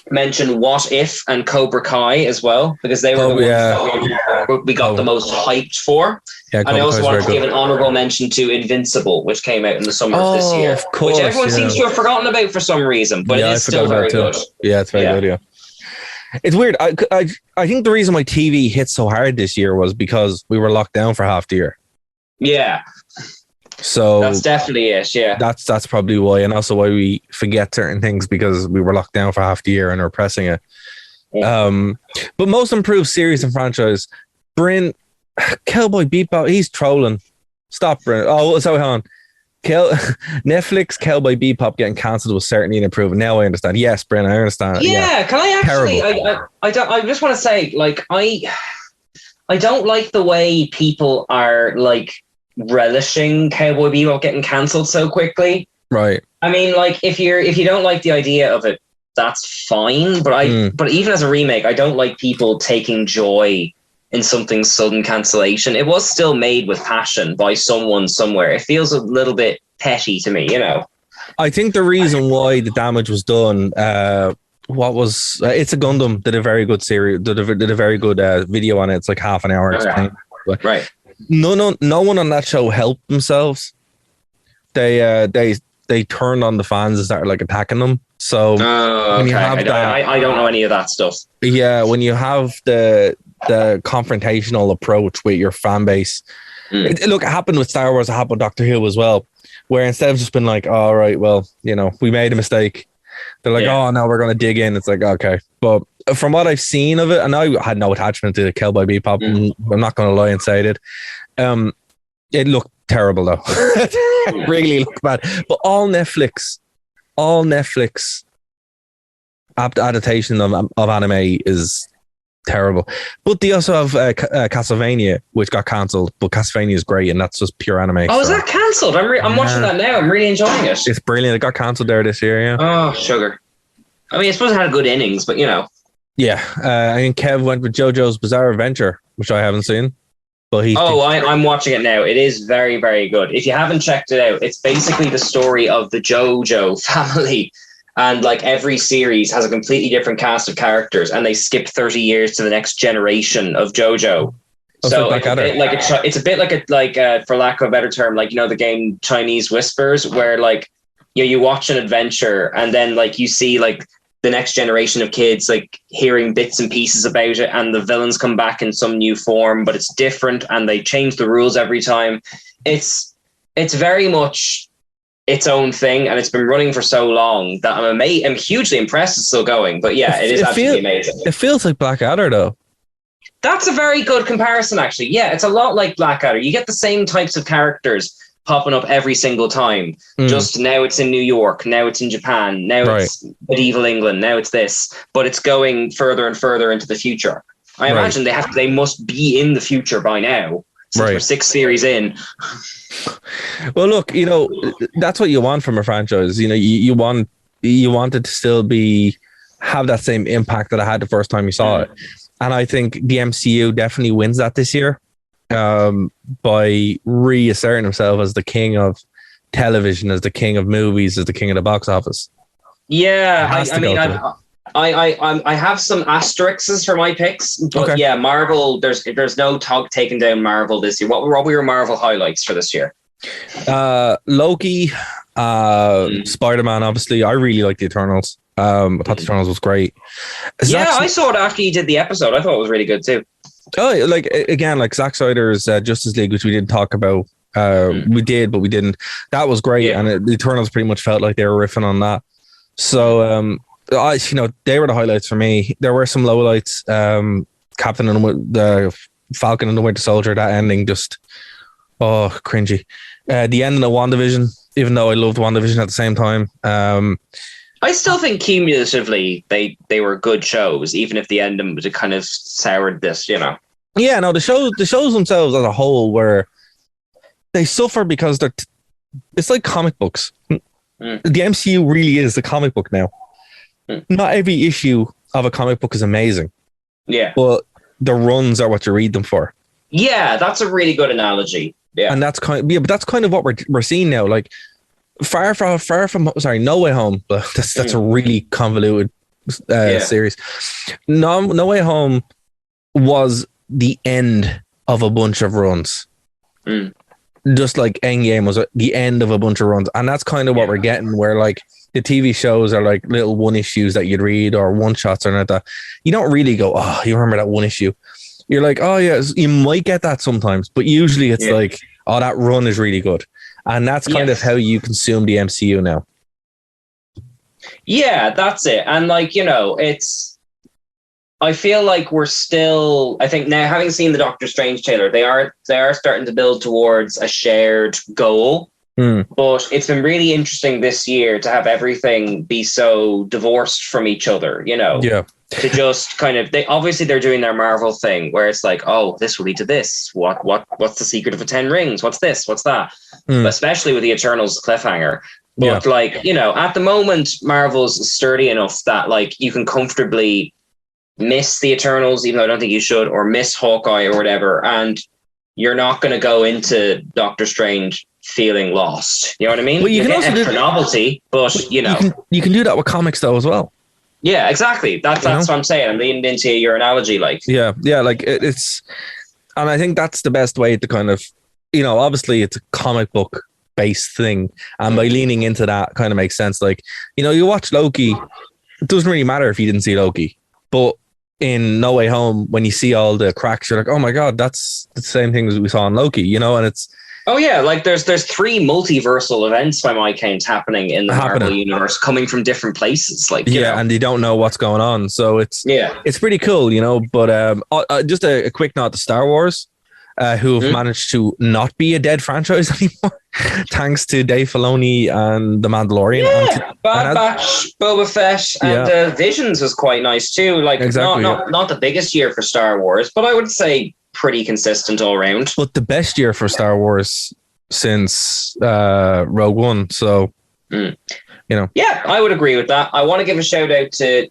mention What If and Cobra Kai as well, because they were the ones that we got the most hyped for. Yeah, and I also wanted to give an honorable mention to Invincible, which came out in the summer of this year, of course, which everyone seems to have forgotten about for some reason, but it is still very good. Yeah, it's very good, yeah. It's weird. I think the reason my TV hit so hard this year was because we were locked down for half the year. Yeah. So that's definitely it. Yeah. That's probably why, and also why we forget certain things, because we were locked down for half the year and we're pressing it. Yeah. But most improved series and franchise, Bryn, Cowboy Bebop, he's trolling. Stop, Bryn. Oh, sorry, hang on. Netflix Cowboy Bebop getting cancelled was certainly an improvement. Now I understand. Yes, Bryn, I understand. Yeah, can I actually? I just want to say, like, I don't like the way people are relishing Cowboy Bebop getting cancelled so quickly. Right. I mean, if you don't like the idea of it, that's fine. But but even as a remake, I don't like people taking joy in something's sudden cancellation. It was still made with passion by someone somewhere. It feels a little bit petty to me, I think the reason why the damage was done, It's a Gundam did a very good series, did a very good video on it. It's like half an hour explained. Right. No one on that show helped themselves. They turned on the fans and started attacking them. So when you have I don't know any of that stuff. Yeah, when you have the confrontational approach with your fan base, it happened with Star Wars. It happened with Doctor Who as well, where instead of just being like, all right, well, we made a mistake, they're like, oh, now we're going to dig in. It's like, okay. But from what I've seen of it, and I had no attachment to Cowboy Bebop, I'm not going to lie and say it. It looked terrible though. It really looked bad. But all Netflix adaptation of anime is terrible. But they also have Castlevania, which got cancelled. But Castlevania is great, and that's just pure anime. Oh, is that cancelled? I'm watching that now. I'm really enjoying it. It's brilliant. It got cancelled there this year. Yeah. Oh, sugar. I mean, I suppose it had a good innings, but you know. Yeah, I think Kev went with JoJo's Bizarre Adventure, which I haven't seen. But I'm watching it now. It is very, very good. If you haven't checked it out, it's basically the story of the JoJo family. And like every series has a completely different cast of characters, and they skip 30 years to the next generation of JoJo. So it's a bit like for lack of a better term, like, you know, the game Chinese Whispers, where like, you know, you watch an adventure and then like you see like the next generation of kids like hearing bits and pieces about it, and the villains come back in some new form, but it's different and they change the rules every time. It's very much its own thing, and it's been running for so long that I'm hugely impressed it's still going. But yeah, it is absolutely amazing. It feels like Blackadder though. That's a very good comparison, actually. Yeah, it's a lot like Blackadder. You get the same types of characters popping up every single time. Just now it's in New York, now it's in Japan, now it's medieval England, now it's this, but it's going further and further into the future. I imagine they must be in the future by now, since we're 6 series in. Well, look, you know, that's what you want from a franchise. You know, you want it to still have that same impact that I had the first time you saw it. And I think the MCU definitely wins that this year, by reasserting himself as the king of television, as the king of movies, as the king of the box office. Yeah, I have some asterisks for my picks, but yeah, Marvel. There's no talk taking down Marvel this year. What were your Marvel highlights for this year? Loki, Spider-Man. Obviously, I really like the Eternals. I thought the Eternals was great. I saw it after you did the episode. I thought it was really good too. Oh, like again, like Zack Snyder's Justice League, which we didn't talk about. We did, but we didn't. That was great, and the Eternals pretty much felt like they were riffing on that. So, they were the highlights for me. There were some lowlights. Captain and the Falcon and the Winter Soldier. That ending just cringy. The ending of WandaVision, even though I loved WandaVision at the same time. I still think cumulatively they were good shows, even if the ending would have kind of soured this, you know. Yeah, no, the shows themselves as a whole were, they suffer because it's like comic books. The MCU really is the comic book now. Not every issue of a comic book is amazing. Yeah. But the runs are what you read them for. Yeah, that's a really good analogy. Yeah. And that's kind of what we're seeing now. Like far from No Way Home, but that's a really convoluted series. No Way Home was the end of a bunch of runs. Just like Endgame was the end of a bunch of runs. And that's kind of what we're getting, where like the TV shows are like little one issues that you'd read, or one shots or not that. You don't really go, oh, you remember that one issue. You're like, oh yeah, you might get that sometimes, but usually it's like, oh, that run is really good. And that's kind of how you consume the MCU now. Yeah, that's it. And like, you know, I feel like we're still, I think now, having seen the Doctor Strange trailer, they are starting to build towards a shared goal. But it's been really interesting this year to have everything be so divorced from each other, you know. Yeah. To just kind of, they're doing their Marvel thing where it's like, oh, this will lead to this. What's the secret of the 10 rings? What's this? What's that? Especially with the Eternals cliffhanger. But like, you know, at the moment, Marvel's sturdy enough that like you can comfortably miss the Eternals, even though I don't think you should, or miss Hawkeye or whatever, and you're not going to go into Doctor Strange feeling lost. You know what I mean? Well, you can also do novelty, but you know, you can do that with comics though as well. Yeah, exactly. That's what I'm saying. I'm leaning into your analogy, like like it's, and I think that's the best way to kind of, you know, obviously it's a comic book based thing, and by leaning into that kind of makes sense. Like, you know, you watch Loki, it doesn't really matter if you didn't see Loki, but in No Way Home, when you see all the cracks, you're like, oh my god, that's the same thing as we saw in Loki, you know. And it's, oh yeah, like there's 3 multiversal events by my count happening in the Marvel universe, coming from different places, like, you know. And they don't know what's going on, so it's pretty cool, you know. But just a quick note to Star Wars. who have managed to not be a dead franchise anymore, thanks to Dave Filoni and The Mandalorian. Yeah, Bad Batch, Boba Fett, and Visions was quite nice too. Like, Exactly, not the biggest year for Star Wars, but I would say pretty consistent all around. But the best year for Star Wars since Rogue One. So, you know. Yeah, I would agree with that. I want to give a shout out to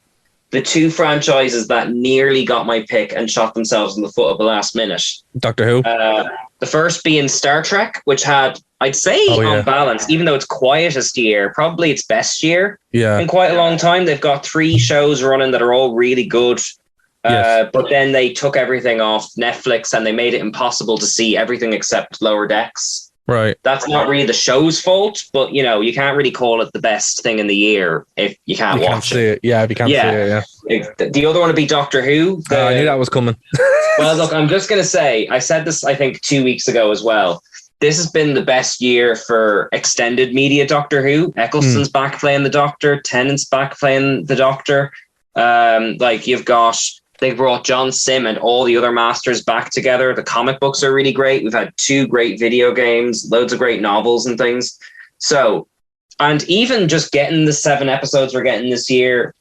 the two franchises that nearly got my pick and shot themselves in the foot at the last minute. Doctor Who? The first being Star Trek, which had, I'd say, on balance, even though it's quietest year, probably its best year in quite a long time. They've got 3 shows running that are all really good. But then they took everything off Netflix and they made it impossible to see everything except Lower Decks. Right. That's not really the show's fault, but you know, you can't really call it the best thing in the year if you can't watch it. Yeah, if you can't see it, The other one would be Doctor Who. I knew that was coming. Well, look, I'm just going to say, I said this, I think, 2 weeks ago as well. This has been the best year for extended media Doctor Who. Eccleston's back playing the Doctor. Tennant's back playing the Doctor. Like, you've got... They brought John Sim and all the other masters back together. The comic books are really great. We've had 2 great video games, loads of great novels and things. So, and even just getting the 7 episodes we're getting this year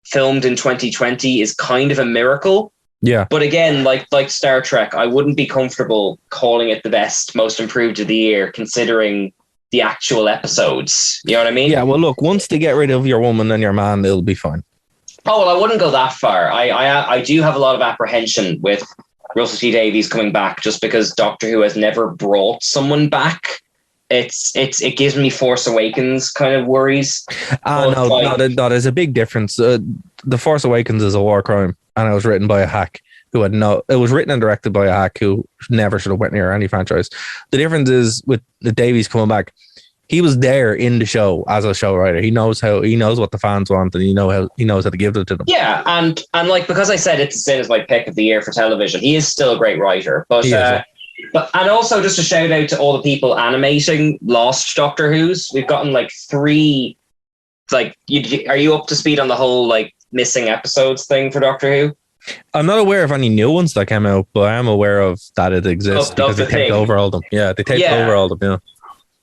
filmed in 2020 is kind of a miracle. Yeah. But again, like Star Trek, I wouldn't be comfortable calling it the best, most improved of the year, considering the actual episodes. You know what I mean? Yeah, well, look, once they get rid of your woman and your man, it'll be fine. Oh, well, I wouldn't go that far. I do have a lot of apprehension with Russell T Davies coming back, just because Doctor Who has never brought someone back. It gives me Force Awakens kind of worries. No, there's a big difference. The Force Awakens is a war crime, and it was written by a hack who had it was written and directed by a hack who never should have went near any franchise. The difference is with the Davies coming back, he was there in the show as a show writer. He knows what the fans want, and he knows how to give it to them. Yeah, and like, because I said It's a Sin is my pick of the year for television, he is still a great writer. But and also just a shout out to all the people animating lost Doctor Who's. We've gotten like 3. Like, are you up to speed on the whole like missing episodes thing for Doctor Who? I'm not aware of any new ones that came out, but I am aware of that it exists because they taped over all of them. Yeah, they taped over all of them. Yeah.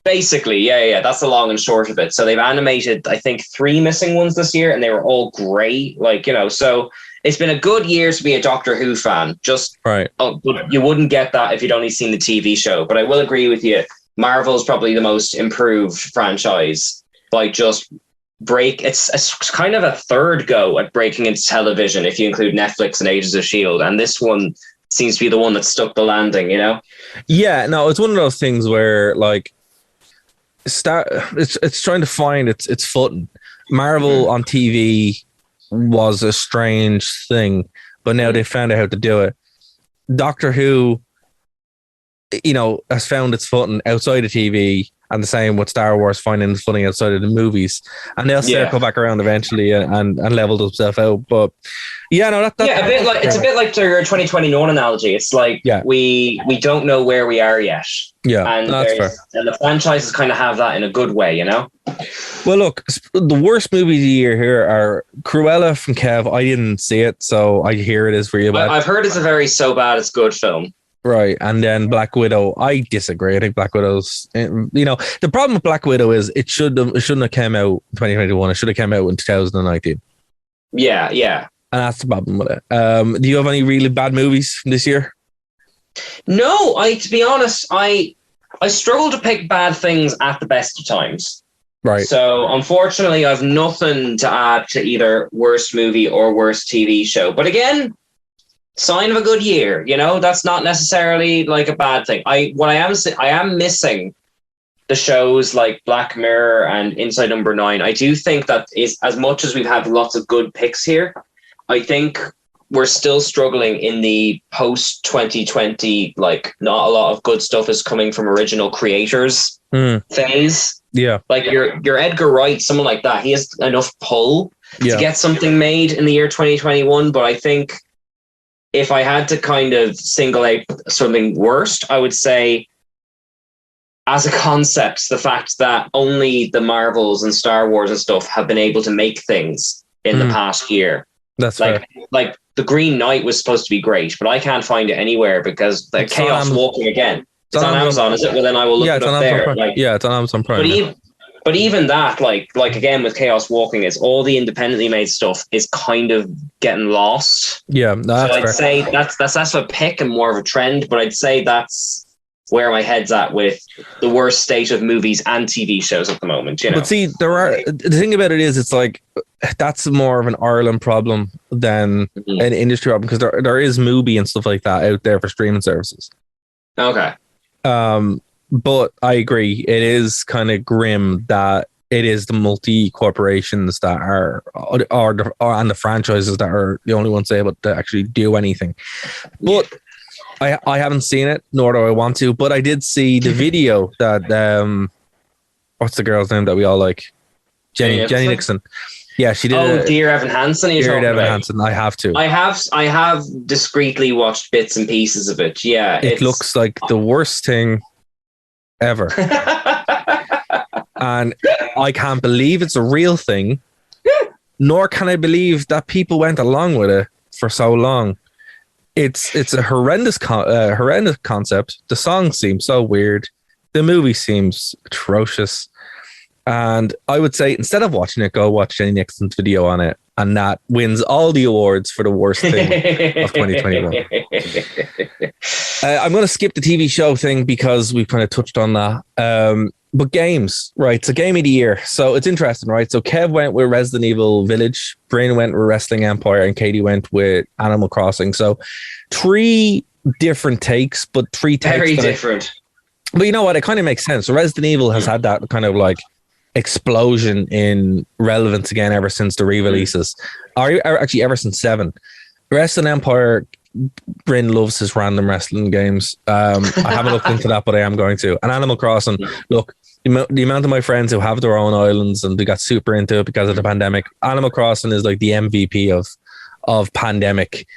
Basically, yeah, that's the long and short of it. So they've animated, I think, 3 missing ones this year, and they were all great. Like, you know, so it's been a good year to be a Doctor Who fan. Just right. But you wouldn't get that if you'd only seen the TV show. But I will agree with you. Marvel's probably the most improved franchise by just it's kind of a third go at breaking into television if you include Netflix and Agents of S.H.I.E.L.D. And this one seems to be the one that stuck the landing, you know? Yeah, no, it's one of those things where, like, it's trying to find its footing. Marvel on TV was a strange thing, but now they found out how to do it. Doctor Who, you know, has found its footing outside of TV, and the same with Star Wars finding its footing outside of the movies, and they'll circle back around eventually and level themselves out. But yeah, no, it's a bit like your 2021 analogy. It's like we don't know where we are yet. Yeah, and that's fair. And the franchises kind of have that in a good way, you know. Well, look, the worst movies of the year here are Cruella from Kev. I didn't see it, so I hear it is really bad. I've heard it's a very so bad it's good film. Right, and then Black Widow. I disagree. I think Black Widow's, you know, the problem with Black Widow is it shouldn't have come out in 2021. It should have come out in 2019. Yeah, and that's the problem with it. Do you have any really bad movies from this year? No, to be honest, I struggle to pick bad things at the best of times. Right. So unfortunately, I've nothing to add to either worst movie or worst TV show. But again, sign of a good year, you know. That's not necessarily like a bad thing. I am missing the shows like Black Mirror and Inside Number 9. I do think that is, as much as we've had lots of good picks here, I think we're still struggling in the post 2020. Like, not a lot of good stuff is coming from original creators phase. Yeah, like your Edgar Wright, someone like that. He has enough pull to get something made in the year 2021. But I think, if I had to kind of single out something worst, I would say, as a concept, the fact that only the Marvels and Star Wars and stuff have been able to make things in the past year. That's fair. Like the Green Knight was supposed to be great, but I can't find it anywhere because the It's Chaos on Walking again. It's on on Amazon, is it? Well, then I will look Yeah, it it's on up Amazon there. Prime. Like, Yeah, it's on Amazon Prime. but yeah. even that, like again with Chaos Walking, is all the independently made stuff is kind of getting lost. Yeah, no, So that's I'd fair. say that's a pick and more of a trend, but I'd say that's where my head's at with the worst state of movies and TV shows at the moment. You know, But see, the thing about it is, it's like that's more of an Ireland problem than an industry problem, because there is Mubi and stuff like that out there for streaming services. Okay. But I agree, it is kind of grim that it is the multi corporations that are and the franchises that are the only ones able to actually do anything. But I haven't seen it, nor do I want to. But I did see the video that what's the girl's name that we all like? Jenny Nixon. Yeah, she did. Oh, Dear Evan Hansen. Dear Evan Hansen. I have to. I have discreetly watched bits and pieces of it. Yeah, it looks like the worst thing ever. And I can't believe it's a real thing, nor can I believe that people went along with it for so long. It's a horrendous concept. The song seems so weird. The movie seems atrocious. And I would say, instead of watching it, go watch Jenny Nixon's video on it. And that wins all the awards for the worst thing of 2021. I'm going to skip the TV show thing because we've kind of touched on that. But games, right? So game of the year. So it's interesting, right? So Kev went with Resident Evil Village, Bryn went with Wrestling Empire, and Katie went with Animal Crossing. So 3 different takes, but 3 takes. Very different. But you know what? It kind of makes sense. So Resident Evil has had that kind of like explosion in relevance again ever since the re-releases. Actually, ever since 7. Wrestling Empire, Bryn loves his random wrestling games. I haven't looked into that, but I am going to. And Animal Crossing, look, the amount of my friends who have their own islands and they got super into it because of the pandemic, Animal Crossing is like the MVP of pandemic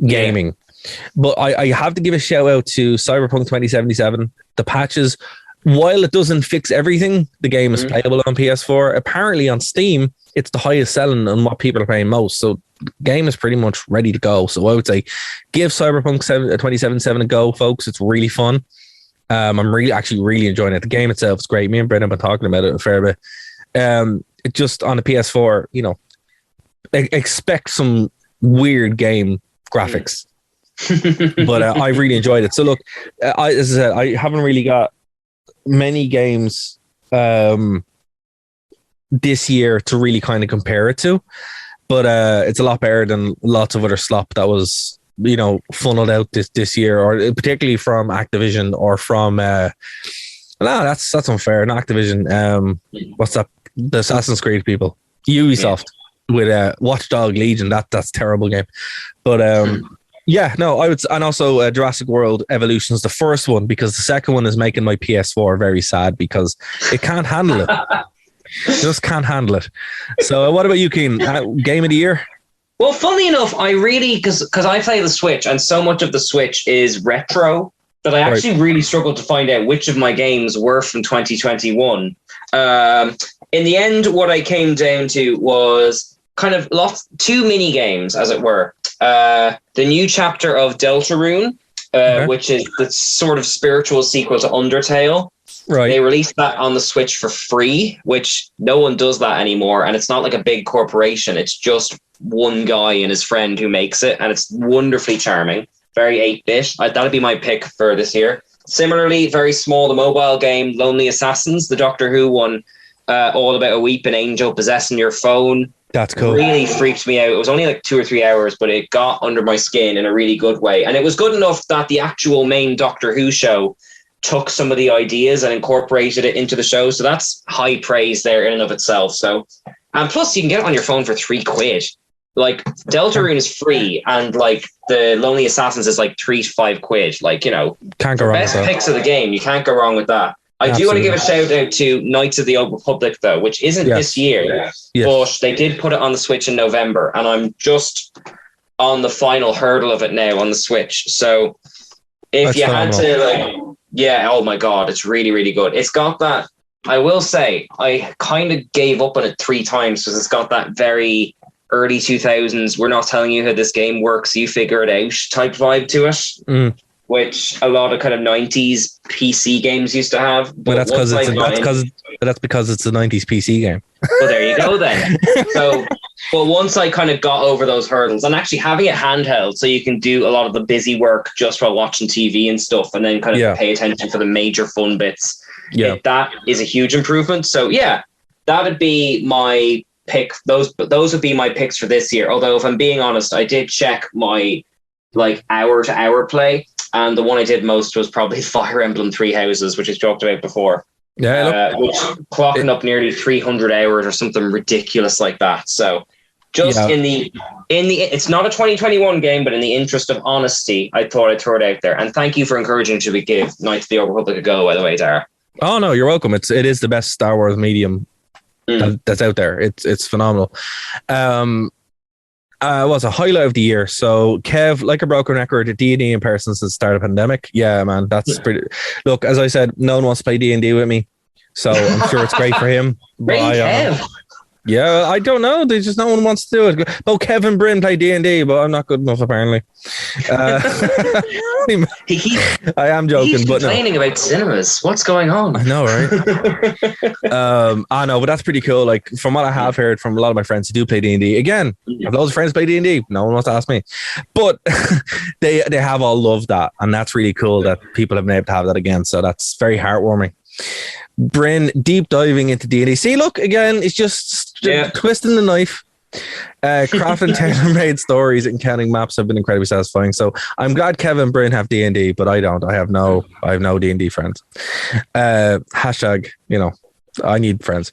gaming. Yeah. But I have to give a shout out to Cyberpunk 2077. The patches, while it doesn't fix everything, the game is playable on PS4. Apparently on Steam, it's the highest selling and what people are playing most. So the game is pretty much ready to go. So I would say give Cyberpunk 2077 a go, folks. It's really fun. I'm really enjoying it. The game itself is great. Me and Brendan have been talking about it a fair bit. It just on the PS4, you know, expect some weird game graphics. But I really enjoyed it. So look, as I said, I haven't really got many games this year to really kind of compare it to, but it's a lot better than lots of other slop that was, you know, funneled out this year, or particularly from Activision or from no, that's unfair. Not Activision. What's that? The Assassin's Creed people, Ubisoft with Watchdog Legion. That's a terrible game, but yeah, no, I would, and also Jurassic World Evolutions, the first one, because the second one is making my PS4 very sad because it can't handle it. Just can't handle it. So what about you, Keen? Game of the year? Well, funnily enough, I really, because I play the Switch and so much of the Switch is retro that I actually really struggled to find out which of my games were from 2021. In the end, what I came down to was kind of 2 mini games, as it were. The new chapter of Deltarune, which is the sort of spiritual sequel to Undertale. Right. They released that on the Switch for free, which no one does that anymore. And it's not like a big corporation. It's just one guy and his friend who makes it. And it's wonderfully charming. Very 8-bit. That'd be my pick for this year. Similarly, very small, the mobile game Lonely Assassins, the Doctor Who one, all about a weeping angel possessing your phone. That's cool. Really freaked me out. It was only like 2 or 3 hours, but it got under my skin in a really good way. And it was good enough that the actual main Doctor Who show took some of the ideas and incorporated it into the show. So that's high praise there in and of itself. So, and plus you can get it on your phone for £3. Like Deltarune is free, and like the Lonely Assassins is like £3 to £5. Like, you know, can't go wrong. Best picks of the game. You can't go wrong with that. I do want to give a shout out to Knights of the Old Republic, though, which isn't this year, but they did put it on the Switch in November, and I'm just on the final hurdle of it now on the Switch. So if you had to, like, oh my God, it's really, really good. It's got that, I will say, I kind of gave up on it 3 times because it's got that very early 2000s, we're not telling you how this game works, you figure it out type vibe to it, which a lot of kind of 90s PC games used to have. But that's because it's a 90s PC game. Well, there you go then. So, but once I kind of got over those hurdles, and actually having it handheld, so you can do a lot of the busy work just while watching TV and stuff, and then kind of pay attention for the major fun bits. Yeah, that is a huge improvement. So yeah, that would be my pick. Those would be my picks for this year. Although, if I'm being honest, I did check my like hour-to-hour play, and the one I did most was probably Fire Emblem Three Houses, which I talked about before. Yeah, which clocking up nearly 300 hours or something ridiculous like that. So just in the it's not a 2021 game, but in the interest of honesty, I thought I'd throw it out there. And thank you for encouraging to give Knights of the Old Republic a go, by the way, Dara. Oh no, you're welcome. It is the best Star Wars medium that's out there. It's phenomenal. Was a highlight of the year. So Kev, like a broken record, D&D in person since the start of the pandemic. Yeah, man, that's pretty. Look, as I said, no one wants to play D&D with me, so I'm sure it's great for him. But Kev. Yeah, I don't know. They just no one wants to do it. Oh, Kevin Bryn play D&D, but I'm not good enough apparently. I am joking, he's but complaining about cinemas. What's going on? I know, right? I know, but that's pretty cool. Like from what I have heard from a lot of my friends who do play D&D. Again, I have loads of friends play D&D. No one wants to ask me, but they have all loved that, and that's really cool that people have been able to have that again. So that's very heartwarming. Bryn deep diving into D&D. See, look again, it's just twisting the knife. Crafting tailor-made stories and counting maps have been incredibly satisfying. So I'm glad Kevin and Bryn have D&D, but I don't. I have no D&D friends. Hashtag, I need friends.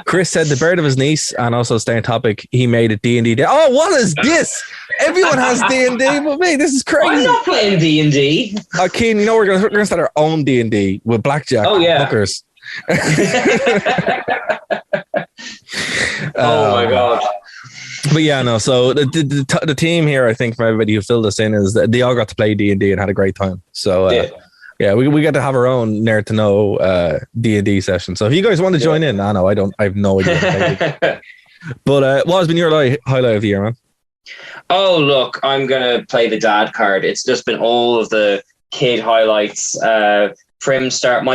Chris said the bird of his niece, and also staying topic, he made a D&D day. Oh, what is this? Everyone has D&D, but me, this is crazy. I'm not playing D&D. Keen, we're gonna start our own D&D with blackjack. Oh yeah, hookers. Oh my god. But yeah, no. So the team here, I think, for everybody who filled us in, is that they all got to play D&D and had a great time. So yeah, we got to have our own Nerd to Know D&D session. So if you guys want to join in, I have no idea. But what has been your highlight of the year, man? Oh, look, I'm going to play the dad card. It's just been all of the kid highlights. My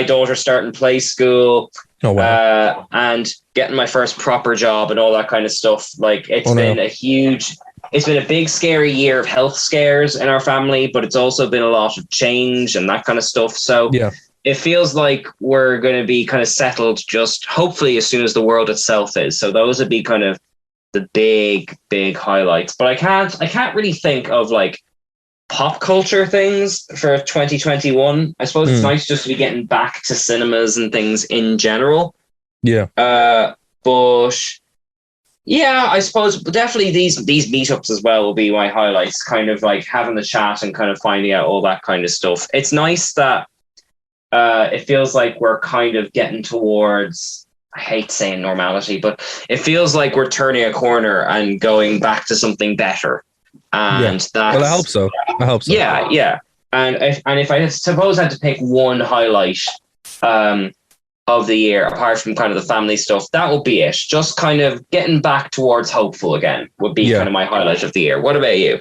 daughter starting play school. Oh, wow. And getting my first proper job and all that kind of stuff. Like it's been a big scary year of health scares in our family, but it's also been a lot of change and that kind of stuff. So it feels like we're going to be kind of settled just hopefully as soon as the world itself is. So those would be kind of the big highlights. But I can't really think of like pop culture things for 2021. I suppose it's nice just to be getting back to cinemas and things in general. Yeah. But yeah, I suppose definitely these meetups as well will be my highlights, kind of like having the chat and kind of finding out all that kind of stuff. It's nice that it feels like we're kind of getting towards, I hate saying normality, but it feels like we're turning a corner and going back to something better. And that's, well, I hope so. Yeah. And if I suppose I had to pick one highlight of the year, apart from kind of the family stuff, that would be it. Just kind of getting back towards hopeful again would be kind of my highlight of the year. What about you?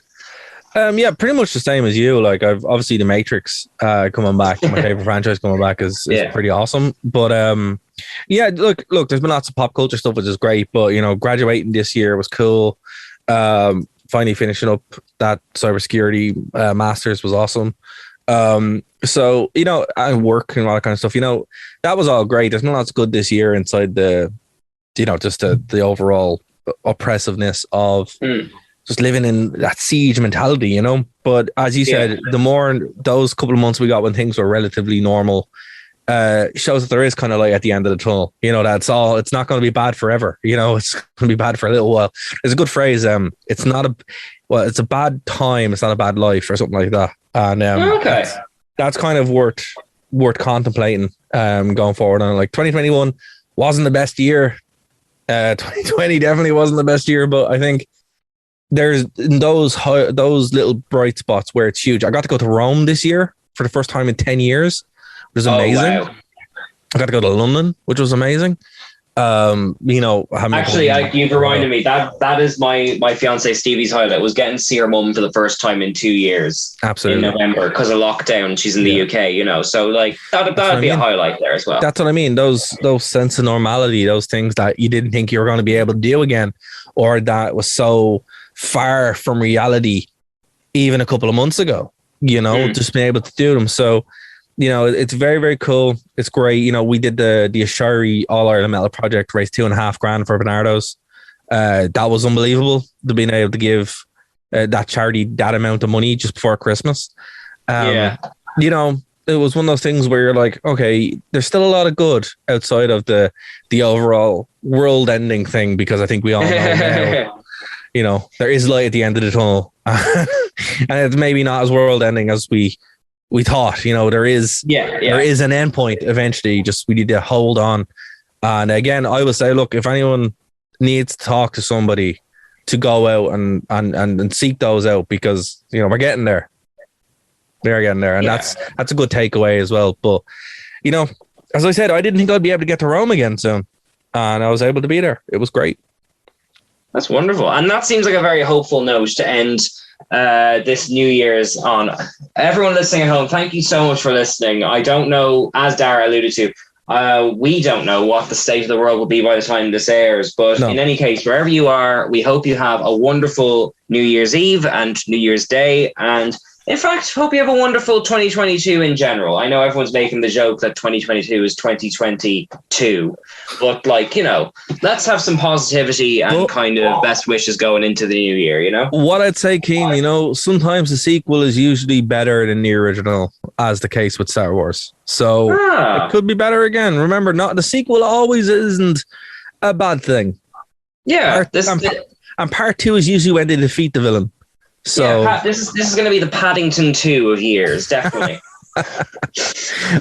Yeah, pretty much the same as you. Like I've obviously The Matrix coming back, my favorite franchise coming back is pretty awesome. But look, there's been lots of pop culture stuff, which is great. But graduating this year was cool. Finally finishing up that cybersecurity masters was awesome. So and work and all that kind of stuff. That was all great. There's not lots good this year inside the, just the overall oppressiveness of just living in that siege mentality. But as you said, the more those couple of months we got when things were relatively normal, shows that there is kind of light at the end of the tunnel. That's all. It's not going to be bad forever. It's going to be bad for a little while. There's a good phrase. It's a bad time. It's not a bad life, or something like that. And that's kind of worth contemplating going forward. And like 2021 wasn't the best year. 2020 definitely wasn't the best year, but I think there's those little bright spots where it's huge. I got to go to Rome this year for the first time in 10 years. It was amazing. Wow. I got to go to London, which was amazing. You know, Actually, you've reminded me that is my fiance Stevie's highlight was getting to see her mum for the first time in 2 years. Absolutely. In November because of lockdown. She's in the UK, you know, so like that'd be a highlight there as well. That's what I mean. Those sense of normality, those things that you didn't think you were going to be able to do again, or that was so far from reality even a couple of months ago. You know, just being able to do them. So, you know, it's very, very cool. It's great. You know, we did the Ashari All Ireland Metal Project, raised $2,500 for Bernardo's. That was unbelievable to being able to give that charity that amount of money just before Christmas. You know, it was one of those things where you're like, okay, there's still a lot of good outside of the overall world ending thing, because I think we all know now, you know, there is light at the end of the tunnel. And it's maybe not as world ending as we thought. You know, there is an end point eventually. Just we need to hold on. And again, I will say, look, if anyone needs to talk to somebody, to go out and seek those out, because, you know, we're getting there. They're getting there, and that's a good takeaway as well. But, you know, as I said, I didn't think I'd be able to get to Rome again soon, and I was able to be there. It was great. That's wonderful, and that seems like a very hopeful note to end this New Year's on. Everyone listening at home, thank you so much for listening. I don't know, as Dara alluded to, we don't know what the state of the world will be by the time this airs, but in any case, wherever you are, we hope you have a wonderful New Year's Eve and New Year's Day, and in fact, hope you have a wonderful 2022 in general. I know everyone's making the joke that 2022 is 2022, but, like, you know, let's have some positivity and kind of best wishes going into the new year, you know? What I'd say, Keane, you know, sometimes the sequel is usually better than the original, as the case with Star Wars. So it could be better again. Remember, not the sequel always isn't a bad thing. Yeah. And part 2 is usually when they defeat the villain. So this is going to be the Paddington 2 of years, definitely.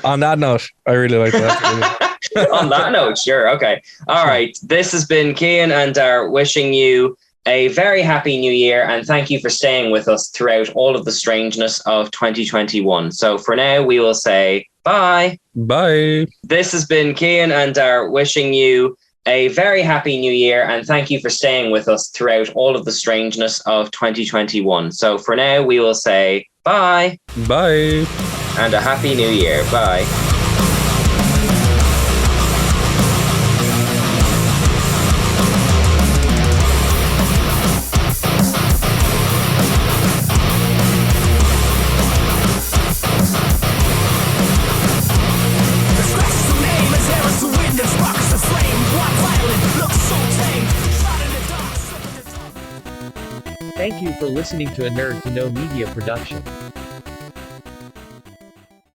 On that note, I really like that. On that note, sure, okay. All right, this has been Cian and Dar wishing you a very happy new year, and thank you for staying with us throughout all of the strangeness of 2021. So for now, we will say bye. Bye. This has been Cian and Dar wishing you a very happy new year, and thank you for staying with us throughout all of the strangeness of 2021. So for now, we will say bye. Bye. And a happy new year. Bye. Thank you for listening to a Nerd to Know Media production.